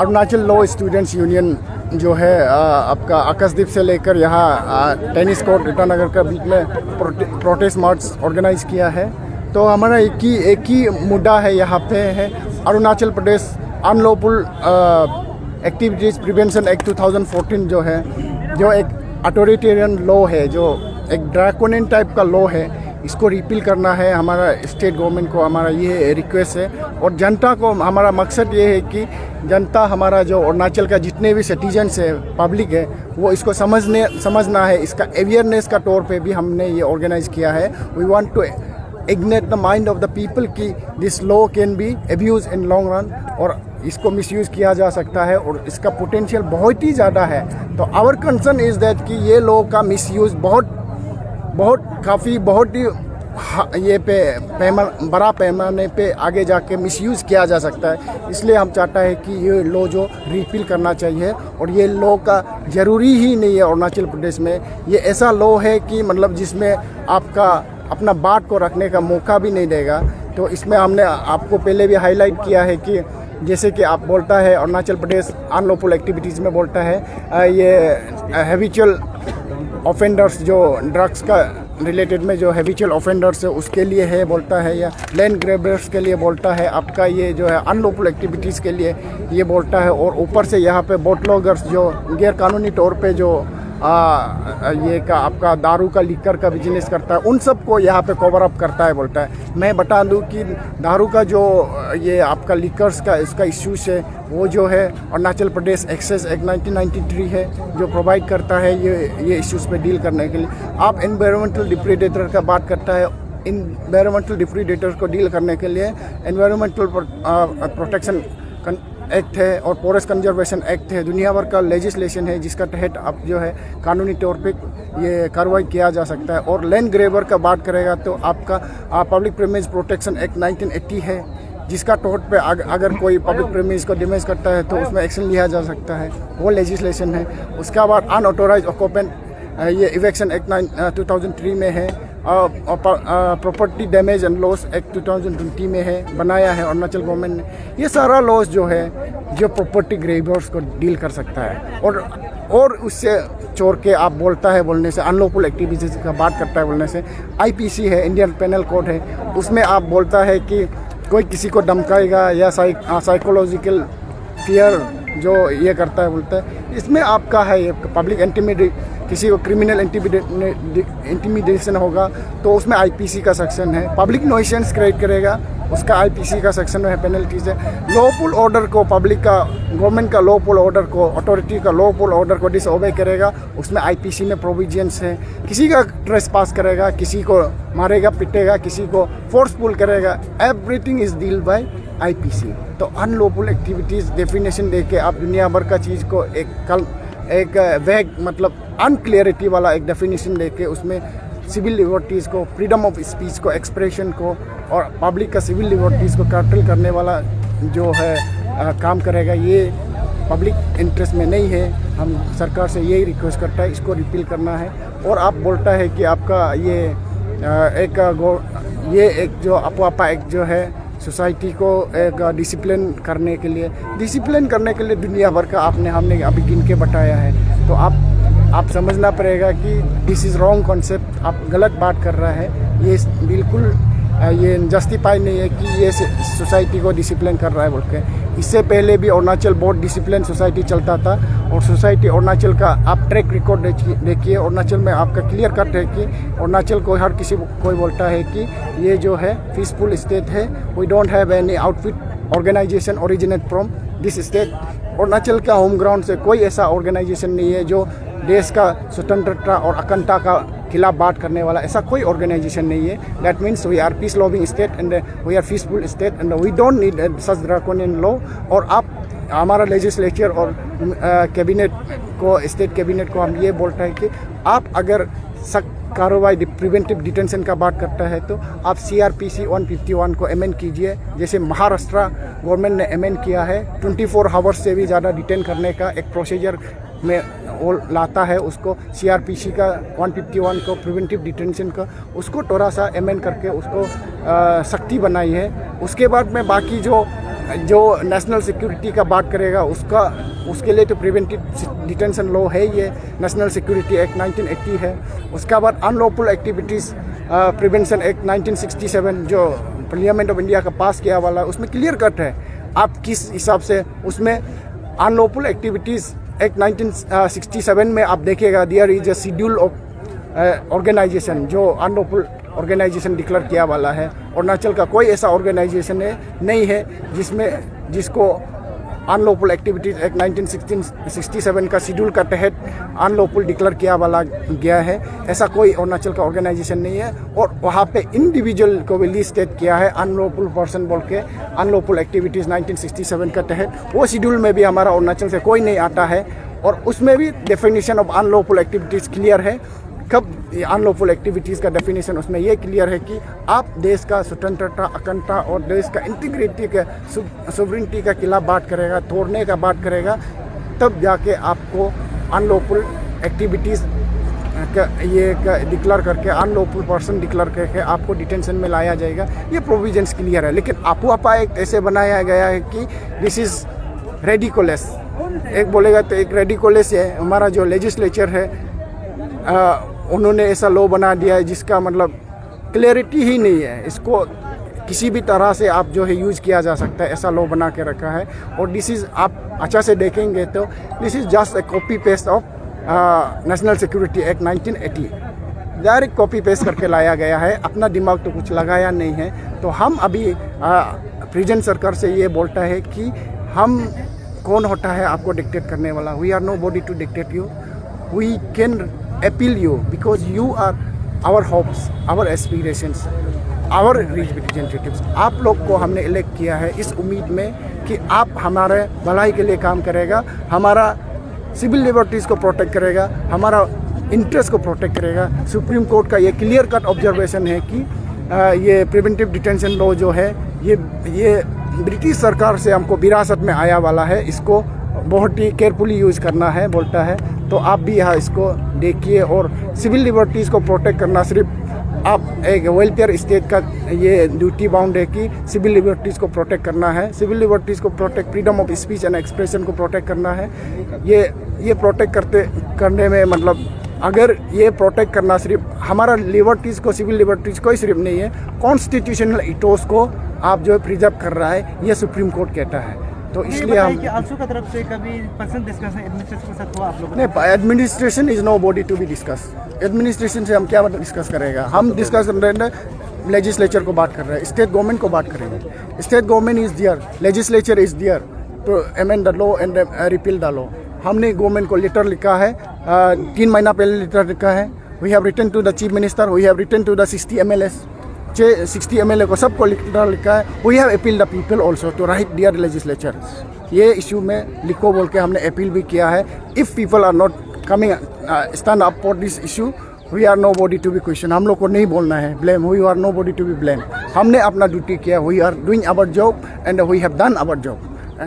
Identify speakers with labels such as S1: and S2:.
S1: Arunachal law students union जो है आपका आकाशदीप से लेकर यहाँ टेनिस कोर्ट ईटानगर के बीच में प्रोटेस्ट मार्च ऑर्गेनाइज किया है। तो हमारा एक ही मुद्दा है यहाँ पे है Arunachal Pradesh unlawful activities prevention act 2014 जो है, जो एक अथॉरिटेरियन लॉ है, जो एक ड्रैकोनियन टाइप का लॉ है, इसको रिपील करना है हमारा स्टेट गवर्नमेंट को। हमारा ये रिक्वेस्ट है और जनता को हमारा मकसद ये है कि जनता हमारा जो अरुणाचल का जितने भी सिटीजन्स है, पब्लिक है, वो इसको समझना है। इसका अवेयरनेस का तौर पे भी हमने ये ऑर्गेनाइज किया है। We want to ignite the mind of the people कि this law can be abuse in long run और इसको मिसयूज़ किया जा सकता है और इसका पोटेंशियल बहुत ही ज़्यादा है। तो आवर कंसर्न इज़ दैट कि ये लॉ का मिसयूज़ बहुत ही ये बड़ा पैमाने पे आगे जाके मिसयूज़ किया जा सकता है। इसलिए हम चाहता है कि ये लॉ जो रिपील करना चाहिए और ये लॉ का ज़रूरी ही नहीं है अरुणाचल प्रदेश में। ये ऐसा लॉ है कि मतलब जिसमें आपका अपना बात को रखने का मौका भी नहीं देगा। तो इसमें हमने आपको पहले भी हाईलाइट किया है कि जैसे कि आप बोलता है अरुणाचल प्रदेश अनलॉफुल एक्टिविटीज़ में बोलता है ये हैबिचुअल ऑफेंडर्स जो ड्रग्स का रिलेटेड में जो हैबिचुअल ऑफेंडर्स है उसके लिए है बोलता है, या लैंड ग्रैबर्स के लिए बोलता है, आपका ये जो है अनलॉफुल एक्टिविटीज़ के लिए ये बोलता है। और ऊपर से यहाँ पे बोटलॉगर्स जो गैर कानूनी तौर पे जो ये का आपका दारू का लीकर का बिजनेस करता है, उन सब को यहाँ पे कवर अप करता है बोलता है। मैं बता दूँ कि दारू का जो ये आपका लीकर्स का इसका इश्यूज है वो जो है अरुणाचल प्रदेश एक्सेस एक्ट 1993 है जो प्रोवाइड करता है ये इश्यूज़ पे डील करने के लिए। आप एनवायरमेंटल डिप्रेडेटर का बात करता है, एनवायरमेंटल डिप्रेडेटर को डील करने के लिए एनवायरमेंटल प्रोटेक्शन एक्ट है और फॉरेस्ट कंजर्वेशन एक्ट है, दुनिया भर का लेजिस्लेशन है जिसका तहत अब जो है कानूनी तौर पे ये कार्रवाई किया जा सकता है। और लैंड ग्रेबर का बात करेगा तो आपका पब्लिक प्रीमियज प्रोटेक्शन एक्ट 1980 है जिसका तौर पे अगर कोई पब्लिक प्रीमियज को डैमेज करता है तो उसमें एक्शन लिया जा सकता है, वो लेजिस्लेशन है। उसके बाद अनऑथोराइज ऑक्यूपेंट ये इवेक्शन एक्ट 2003 में है, property damage and loss act 2020 में है, बनाया है अरुणाचल गवर्नमेंट ने। ये सारा लॉस जो है जो प्रॉपर्टी ग्रेबर्स को डील कर सकता है और उससे छोड़ के आप बोलता है बोलने से अनलॉफुल एक्टिविटीज़ का बात करता है बोलने से IPC है, इंडियन पेनल कोड है, उसमें आप बोलता है कि कोई किसी को धमकाएगा या साइकोलॉजिकल फियर जो ये करता है बोलता है, इसमें आपका है ये पब्लिक किसी को क्रिमिनल इंटिमिडेशन होगा तो उसमें IPC का सेक्शन है। पब्लिक नॉइसेंस क्रिएट करेगा उसका IPC का सेक्शन है, पेनल्टीज है। लॉफुल ऑर्डर को पब्लिक का गवर्नमेंट का लॉफुल ऑर्डर को अथॉरिटी का लॉफुल ऑर्डर को डिसओबे करेगा उसमें IPC में प्रोविजंस है। किसी का ट्रेसपास करेगा, किसी को मारेगा पीटेगा, किसी को फोर्सफुल करेगा, everything is deal by IPC। तो अनलॉफुल एक्टिविटीज़ डेफिनेशन देके आप दुनिया भर का चीज़ को एक वैग मतलब अनक्लियरिटी वाला एक डेफिनेशन देके उसमें सिविल लिबर्टीज़ को, फ्रीडम ऑफ स्पीच को, एक्सप्रेशन को और पब्लिक का सिविल लिबर्टीज़ को कर्टल करने वाला जो है काम करेगा, ये पब्लिक इंटरेस्ट में नहीं है। हम सरकार से यही रिक्वेस्ट करता है इसको रिपील करना है। और आप बोलता है कि आपका ये एक जो अपोआपा एक्ट जो है सोसाइटी को एक डिसिप्लिन करने के लिए दुनिया भर का हमने अभी गिन के बताया है। तो आप समझना पड़ेगा कि दिस इज़ रॉन्ग कॉन्सेप्ट, आप गलत बात कर रहा है। ये बिल्कुल ये जस्टिफाई नहीं है कि ये सोसाइटी को डिसिप्लिन कर रहा है बोल के। इससे पहले भी अरुणाचल बहुत डिसिप्लिन सोसाइटी चलता था और सोसाइटी अरुणाचल का आप ट्रैक रिकॉर्ड देखिए, अरुणाचल में आपका क्लियर कट है कि अरुणाचल को हर किसी कोई बोलता है कि ये जो है पीसफुल स्टेट है, we don't have any outfit organisation originate from this state. Arunachal का होम ग्राउंड से कोई ऐसा ऑर्गेनाइजेशन नहीं है जो देश का स्वतंत्रता और अखंडता का खिलाफ बात करने वाला, ऐसा कोई ऑर्गेनाइजेशन नहीं है। That means we are peace loving state and we are peaceful state and we don't need such draconian law. और आप हमारा लेजिस्लेचर और कैबिनेट को, स्टेट कैबिनेट को हम ये बोलते हैं कि आप अगर सख्त कार्रवाई प्रिवेंटिव डिटेंशन का बात करता है तो आप CRPC 151 को अमेंड कीजिए, जैसे महाराष्ट्र गवर्नमेंट ने अमेंड किया है। 24 आवर्स से भी ज़्यादा डिटेन करने का एक प्रोसीजर में वो लाता है, उसको CRPC का 151 को प्रिवेंटिव डिटेंशन का उसको थोड़ा सा अमेंड करके उसको सख्ती बनाई है। उसके बाद में बाकी जो नेशनल सिक्योरिटी का बात करेगा उसके लिए तो प्रिवेंटिव डिटेंशन लॉ है, ये नेशनल सिक्योरिटी एक्ट 1980 है। उसके बाद अनलॉफुल एक्टिविटीज़ प्रिवेंशन एक्ट 1967 जो पार्लियामेंट ऑफ इंडिया का पास किया वाला, उसमें क्लियर कट है आप किस हिसाब से उसमें अनलॉफुल एक्टिविटीज़ एक्ट 1967 में आप देखिएगा there is a schedule of organisation जो अनलॉफुल ऑर्गेनाइजेशन डिक्लेयर किया वाला है। अरुणाचल का कोई ऐसा ऑर्गेनाइजेशन नहीं है जिसको अनलॉफुल एक्टिविटीज़ एक्ट 1967 का शेड्यूल का तहत अनलॉफुल डिक्लेयर किया वाला गया है। ऐसा कोई अरुणाचल का ऑर्गेनाइजेशन नहीं है। और वहाँ पे इंडिविजुअल को भी लिस्टेड किया है अनलॉफुल पर्सन बोल के, अनलॉफुल एक्टिविटीज़ 1967 का तहत। वो शेड्यूल में भी हमारा अरुणाचल से कोई नहीं आता है और उसमें भी definition of unlawful activities clear है। कब अनलॉफुल एक्टिविटीज़ का डेफिनेशन उसमें ये क्लियर है कि आप देश का स्वतंत्रता, अखंडता और देश का इंटीग्रिटी का, सोवरेनिटी का खिलाफ बात करेगा, तोड़ने का बात करेगा, तब जाके आपको अनलॉफुल एक्टिविटीज़ का ये डिक्लेयर करके, अनलॉफुल पर्सन डिक्लेयर करके आपको डिटेंशन में लाया जाएगा। ये प्रोविजंस क्लियर है। लेकिन आपा एक ऐसे बनाया गया है कि दिस इज़ रेडिकुलस। एक बोलेगा तो एक रेडिकुलस है। हमारा जो लेजिस्लेचर है उन्होंने ऐसा लॉ बना दिया है जिसका मतलब क्लैरिटी ही नहीं है। इसको किसी भी तरह से आप जो है यूज़ किया जा सकता है, ऐसा लॉ बना के रखा है। और दिस इज़ आप अच्छा से देखेंगे तो this is just a copy paste of national security act 1980। Direct copy paste करके लाया गया है, अपना दिमाग तो कुछ लगाया नहीं है। तो हम अभी प्रेजेंट सरकार से ये बोलता है कि हम कौन होता है आपको डिक्टेट करने वाला। We are nobody to dictate you, we can appeal you because you are our hopes, our aspirations, our representatives। आप लोग को हमने इलेक्ट किया है इस उम्मीद में कि आप हमारे भलाई के लिए काम करेगा, हमारा सिविल लिबर्टीज़ को प्रोटेक्ट करेगा, हमारा इंटरेस्ट को प्रोटेक्ट करेगा। सुप्रीम कोर्ट का ये क्लियर कट ऑब्जर्वेशन है कि ये प्रिवेंटिव डिटेंशन लॉ जो है ये ब्रिटिश सरकार से हमको विरासत में आया वाला है। इसको बहुत ही केयरफुली यूज़ करना है बोलता है। तो आप भी यहाँ इसको देखिए। और सिविल लिबर्टीज़ को प्रोटेक्ट करना सिर्फ आप एक वेलफेयर स्टेट का ये ड्यूटी बाउंड है कि सिविल लिबर्टीज़ को प्रोटेक्ट करना है। सिविल लिबर्टीज़ को protect, freedom of speech and expression को प्रोटेक्ट करना है। ये प्रोटेक्ट करने में मतलब अगर ये प्रोटेक्ट करना सिर्फ हमारा लिबर्टीज़ को, सिविल लिबर्टीज़ को ही सिर्फ नहीं है, कॉन्स्टिट्यूशनल इथोस को आप जो है प्रिजर्व कर रहा है, ये सुप्रीम कोर्ट कहता है। तो इसलिए हम
S2: आलसू का तरफ से कभी पर्सनल डिस्कशन एडमिनिस्ट्रेशन के साथ हुआ आप लोगों?
S1: नहीं, administration is nobody to be discuss. Administration से हम क्या डिस्कस करेगा? हम डिस्कस कर रहे हैं, लेजिस्लेचर को बात कर रहे हैं, स्टेट गवर्नमेंट को बात करेंगे। State government is there, legislature is there to amend the law and repeal the law. हमने गवर्नमेंट को लेटर लिखा है, 3 महीना पहले लेटर लिखा है। We have written to the chief minister, we have written to the 60 MLAs, 60 MLA को सबको लेटर लिखा है। We have appeal the people also to write dear legislature, ये इशू में लिखो बोल के हमने अपील भी किया है। If people are not coming stand up for this issue, we are nobody to be question. हम लोग को नहीं बोलना है blame, we are nobody to be blame. हमने अपना ड्यूटी किया, we are doing our job and we have done our job.